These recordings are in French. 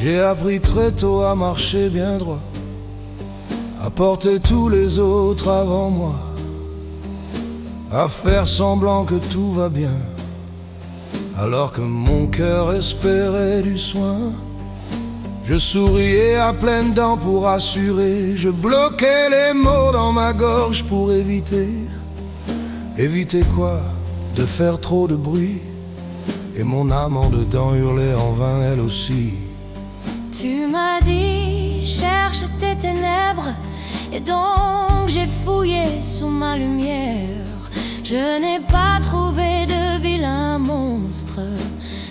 J'ai appris très tôt à marcher bien droit, à porter tous les autres avant moi, à faire semblant que tout va bien, alors que mon cœur espérait du soin. Je souriais à pleines dents pour assurer, je bloquais les mots dans ma gorge pour éviter. Éviter quoi? De faire trop de bruit. Et mon âme en dedans hurlait en vain elle aussi. Tu m'as dit, cherche tes ténèbres, et donc j'ai fouillé sous ma lumière. Je n'ai pas trouvé de vilain monstre,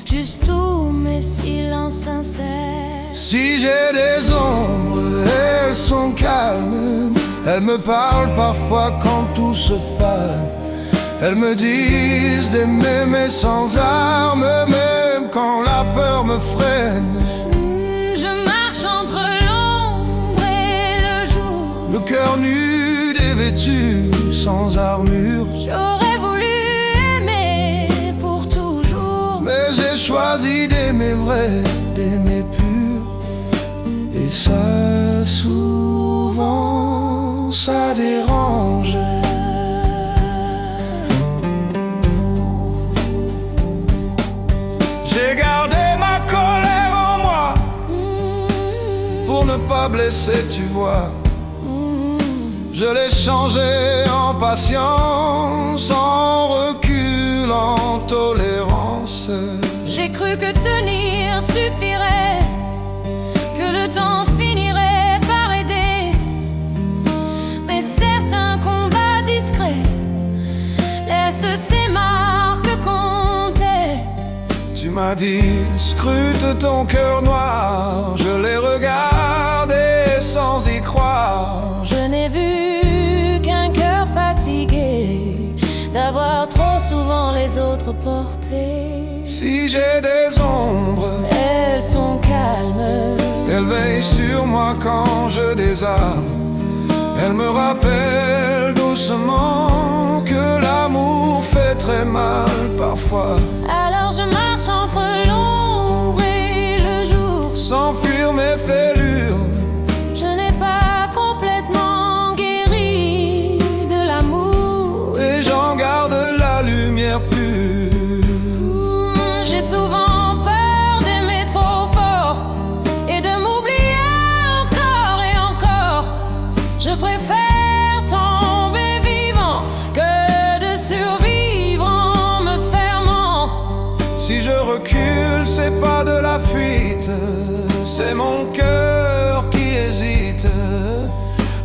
juste tous mes silences sincères. Si j'ai des ombres, elles sont calmes. Elles me parlent parfois quand tout se fane. Elles me disent d'aimer mais sans armes, même quand la peur me freine. Je marche entre l'ombre et le jour, Le cœur nu, dévêtu, sans armure. j'aurais voulu aimer pour toujours, Mais j'ai choisi d'aimer vrai, d'aimer pur. Et ça, souvent, ça dérange. J'ai gardé ma colère en moi pour ne pas blesser, tu vois. Je l'ai changé en patience, en recul, en tolérance. j'ai cru que tenir suffirait, que le temps finirait par aider. Mais certains combats discrets laissent ces marques compter. Tu m'as dit, scrute ton cœur noir. Je l'ai regardé sans y croire. Je n'ai vu qu'un cœur fatigué d'avoir trop souvent les autres portés. Si j'ai des ombres, Elles sont calmes, elles veillent sur moi quand je désarme. Elles me rappellent doucement que l'amour fait très mal parfois. alors je marche entre l'ombre et le jour. Sans fuir mes fêlures, Je n'ai pas complètement guéri de l'amour. et j'en garde la lumière pure. J'ai souvent peur d'aimer trop fort et de m'oublier encore et encore. Je préfère tomber vivant que de survivre en me fermant. Si je recule, c'est pas de la fuite, c'est mon cœur qui hésite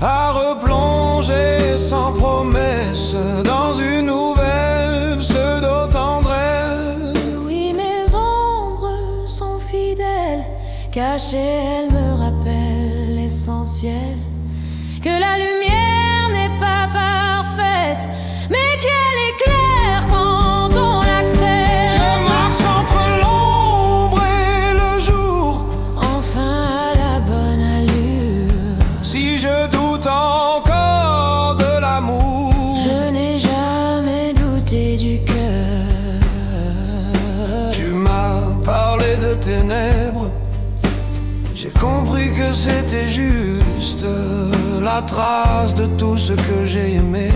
à replonger sans promesse dans une nouvelle pseudo-tendresse. Oui, mes ombres sont fidèles, cachées, elles me rappellent l'essentiel. Que la lumière n'est pas parfaite, mais qu'elle est claire quand on l'accède. Je marche entre l'ombre et le jour. Enfin à la bonne allure, Si je doute encore de l'amour, je n'ai jamais douté du cœur. tu m'as parlé de ténèbres. J'ai compris que c'était juste la trace de tout ce que j'ai aimé.